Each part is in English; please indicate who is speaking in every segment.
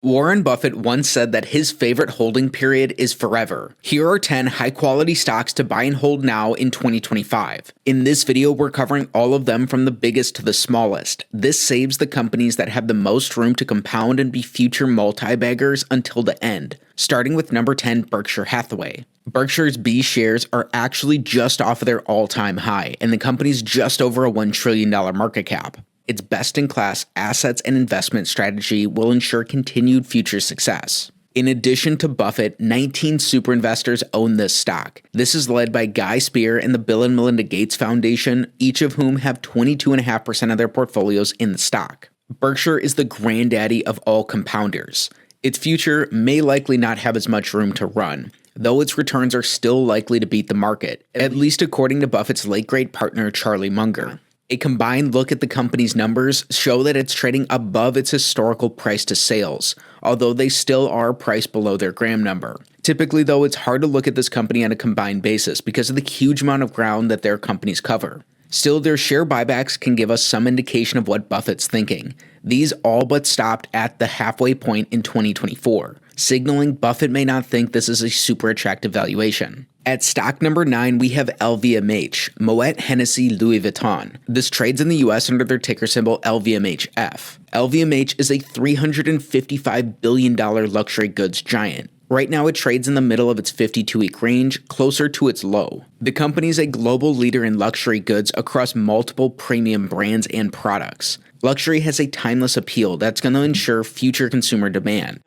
Speaker 1: Warren Buffett once said that his favorite holding period is forever. Here are 10 high-quality stocks to buy and hold now in 2025. In this video, we're covering all of them from the biggest to the smallest. This saves the companies that have the most room to compound and be future multi-baggers until the end. Starting with number 10, Berkshire Hathaway. Berkshire's B shares are actually just off of their all-time high, and the company's just over a $1 trillion market cap. Its best-in-class assets and investment strategy will ensure continued future success. In addition to Buffett, 19 super investors own this stock. This is led by Guy Spier and the Bill and Melinda Gates Foundation, each of whom have 22.5% of their portfolios in the stock. Berkshire is the granddaddy of all compounders. Its future may likely not have as much room to run, though its returns are still likely to beat the market, at least according to Buffett's late-great partner Charlie Munger. A combined look at the company's numbers show that it's trading above its historical price to sales, although they still are priced below their Graham number. Typically, though, it's hard to look at this company on a combined basis because of the huge amount of ground that their companies cover. Still, their share buybacks can give us some indication of what Buffett's thinking. These all but stopped at the halfway point in 2024, signaling Buffett may not think this is a super attractive valuation. At stock number 9, we have LVMH, Moet Hennessy Louis Vuitton. This trades in the US under their ticker symbol LVMHF. LVMH is a $355 billion luxury goods giant. Right now, it trades in the middle of its 52-week range, closer to its low. The company is a global leader in luxury goods across multiple premium brands and products. Luxury has a timeless appeal that's going to ensure future consumer demand.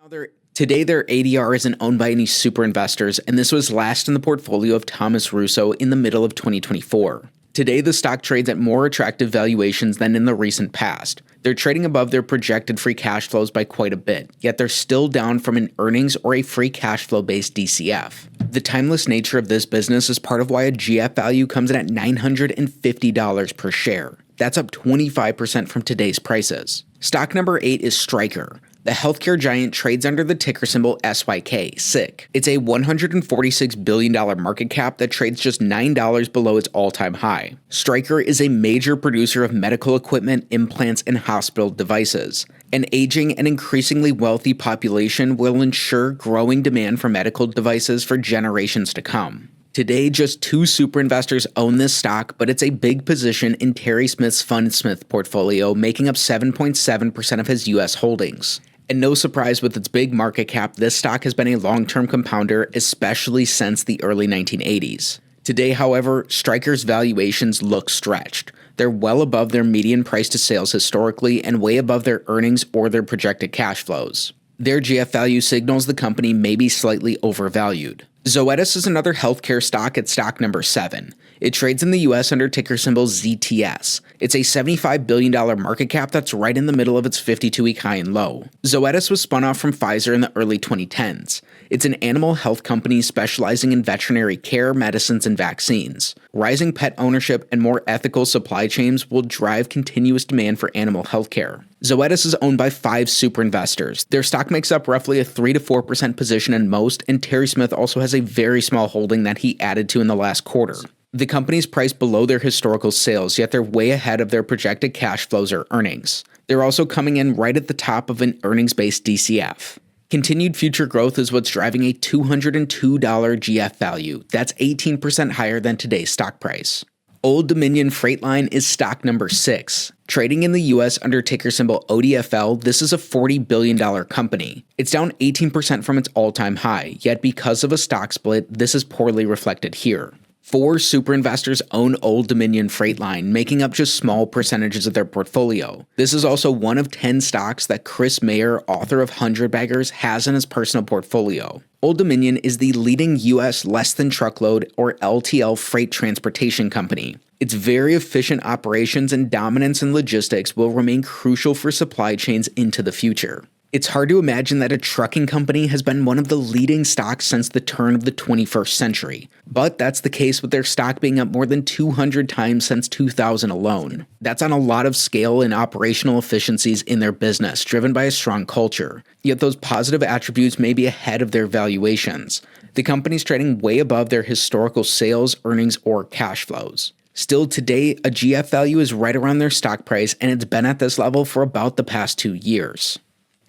Speaker 1: Today, their ADR isn't owned by any super investors, and this was last in the portfolio of Thomas Russo in the middle of 2024. Today, the stock trades at more attractive valuations than in the recent past. They're trading above their projected free cash flows by quite a bit, yet they're still down from an earnings or a free cash flow-based DCF. The timeless nature of this business is part of why a GF value comes in at $950 per share. That's up 25% from today's prices. Stock number 8 is Stryker. The healthcare giant trades under the ticker symbol SYK, SICK. It's a $146 billion market cap that trades just $9 below its all-time high. Stryker is a major producer of medical equipment, implants, and hospital devices. An aging and increasingly wealthy population will ensure growing demand for medical devices for generations to come. Today, just 2 super investors own this stock, but it's a big position in Terry Smith's Fundsmith portfolio, making up 7.7% of his US holdings. And no surprise with its big market cap, this stock has been a long-term compounder, especially since the early 1980s. Today, however, Stryker's valuations look stretched. They're well above their median price to sales historically and way above their earnings or their projected cash flows. Their GF value signals the company may be slightly overvalued. Zoetis is another healthcare stock at stock number 7. It trades in the US under ticker symbol ZTS. It's a $75 billion market cap that's right in the middle of its 52-week high and low. Zoetis was spun off from Pfizer in the early 2010s. It's an animal health company specializing in veterinary care, medicines, and vaccines. Rising pet ownership and more ethical supply chains will drive continuous demand for animal healthcare. Zoetis is owned by 5 super investors. Their stock makes up roughly a 3 to 4% position in most, and Terry Smith also has a very small holding that he added to in the last quarter. The company's priced below their historical sales, yet they're way ahead of their projected cash flows or earnings. They're also coming in right at the top of an earnings-based DCF. Continued future growth is what's driving a $202 GF value. That's 18% higher than today's stock price. Old Dominion Freight Line is stock number 6. Trading in the US under ticker symbol ODFL, this is a $40 billion company. It's down 18% from its all-time high, yet because of a stock split, this is poorly reflected here. 4 super investors own Old Dominion Freight Line, making up just small percentages of their portfolio. This is also one of 10 stocks that Chris Mayer, author of 100 Baggers, has in his personal portfolio. Old Dominion is the leading US less-than-truckload or LTL freight transportation company. Its very efficient operations and dominance in logistics will remain crucial for supply chains into the future. It's hard to imagine that a trucking company has been one of the leading stocks since the turn of the 21st century, but that's the case with their stock being up more than 200 times since 2000 alone. That's on a lot of scale and operational efficiencies in their business, driven by a strong culture. Yet those positive attributes may be ahead of their valuations. The company's trading way above their historical sales, earnings, or cash flows. Still today, a GF value is right around their stock price, and it's been at this level for about the past 2 years.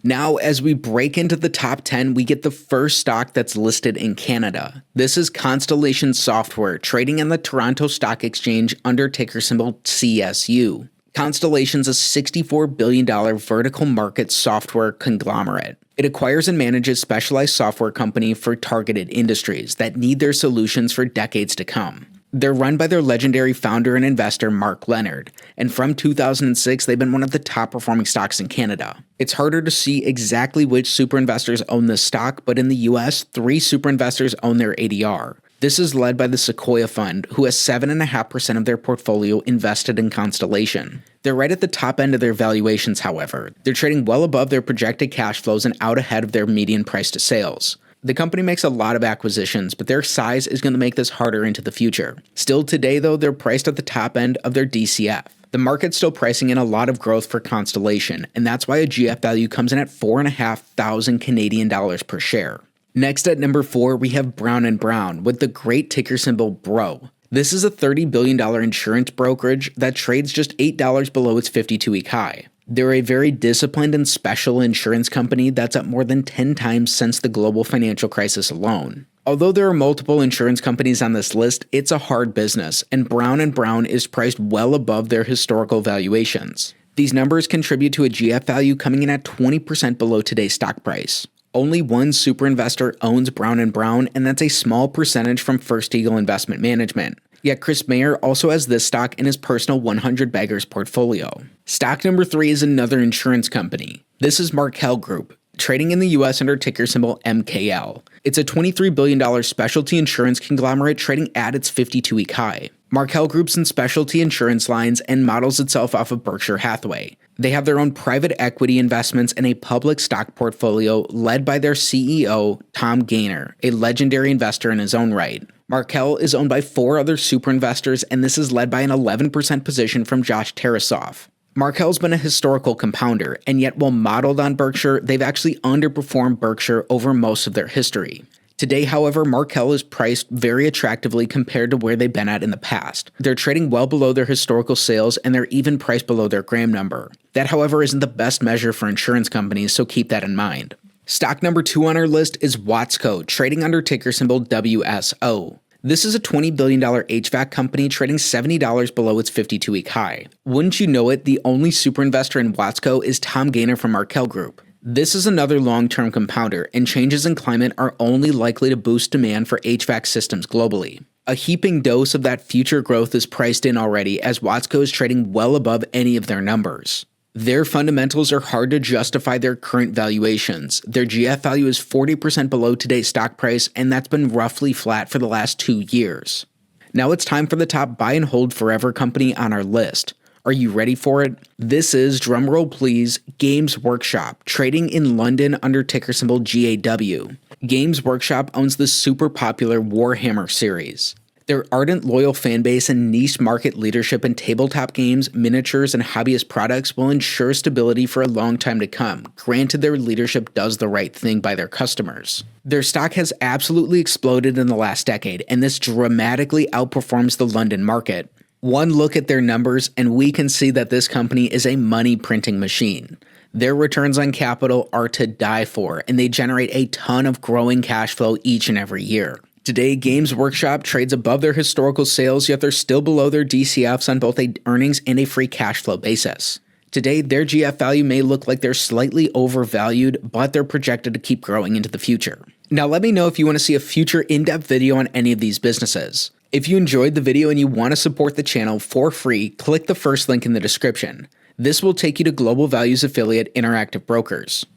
Speaker 1: Now, as we break into the top 10, we get the first stock that's listed in Canada. This is Constellation Software, trading on the Toronto Stock Exchange under ticker symbol CSU. Constellation's a $64 billion vertical market software conglomerate. It acquires and manages specialized software companies for targeted industries that need their solutions for decades to come. They're run by their legendary founder and investor, Mark Leonard, and from 2006, they've been one of the top performing stocks in Canada. It's harder to see exactly which super investors own this stock, but in the US, 3 super investors own their ADR. This is led by the Sequoia Fund, who has 7.5% of their portfolio invested in Constellation. They're right at the top end of their valuations, however. They're trading well above their projected cash flows and out ahead of their median price to sales. The company makes a lot of acquisitions, but their size is going to make this harder into the future. Still today, though, they're priced at the top end of their DCF. The market's still pricing in a lot of growth for Constellation, and that's why a GF value comes in at $4,500 Canadian dollars per share. Next at number 4, we have Brown & Brown with the great ticker symbol BRO. This is a $30 billion insurance brokerage that trades just $8 below its 52-week high. They're a very disciplined and special insurance company that's up more than 10 times since the global financial crisis alone. Although there are multiple insurance companies on this list, it's a hard business, and Brown & Brown is priced well above their historical valuations. These numbers contribute to a GF value coming in at 20% below today's stock price. Only one super investor owns Brown & Brown, and that's a small percentage from First Eagle Investment Management. Yet Chris Mayer also has this stock in his personal 100 baggers portfolio. Stock number 3 is another insurance company. This is Markel Group, trading in the US under ticker symbol MKL. It's a $23 billion specialty insurance conglomerate trading at its 52-week high. Markel Group's in specialty insurance lines and models itself off of Berkshire Hathaway. They have their own private equity investments and a public stock portfolio led by their CEO, Tom Gaynor, a legendary investor in his own right. Markel is owned by 4 other super investors, and this is led by an 11% position from Josh Tarasoff. Markel's been a historical compounder, and yet while modeled on Berkshire, they've actually underperformed Berkshire over most of their history. Today, however, Markel is priced very attractively compared to where they've been at in the past. They're trading well below their historical sales, and they're even priced below their Graham number. That, however, isn't the best measure for insurance companies, so keep that in mind. Stock number 2 on our list is Watsco, trading under ticker symbol WSO. This is a $20 billion HVAC company trading $70 below its 52-week high. Wouldn't you know it, the only super investor in Watsco is Tom Gaynor from Markel Group. This is another long-term compounder, and changes in climate are only likely to boost demand for HVAC systems globally. A heaping dose of that future growth is priced in already, as Watsco is trading well above any of their numbers. Their fundamentals are hard to justify their current valuations. Their GF value is 40% below today's stock price, and that's been roughly flat for the last 2 years. Now it's time for the top buy and hold forever company on our list. Are you ready for it? This is, drumroll please, Games Workshop, trading in London under ticker symbol GAW. Games Workshop owns the super popular Warhammer series. Their ardent, loyal fanbase and niche market leadership in tabletop games, miniatures, and hobbyist products will ensure stability for a long time to come, granted their leadership does the right thing by their customers. Their stock has absolutely exploded in the last decade, and this dramatically outperforms the London market. One look at their numbers, and we can see that this company is a money-printing machine. Their returns on capital are to die for, and they generate a ton of growing cash flow each and every year. Today, Games Workshop trades above their historical sales, yet they're still below their DCFs on both a earnings and a free cash flow basis. Today, their GF value may look like they're slightly overvalued, but they're projected to keep growing into the future. Now let me know if you want to see a future in-depth video on any of these businesses. If you enjoyed the video and you want to support the channel for free, click the first link in the description. This will take you to Global Values affiliate Interactive Brokers.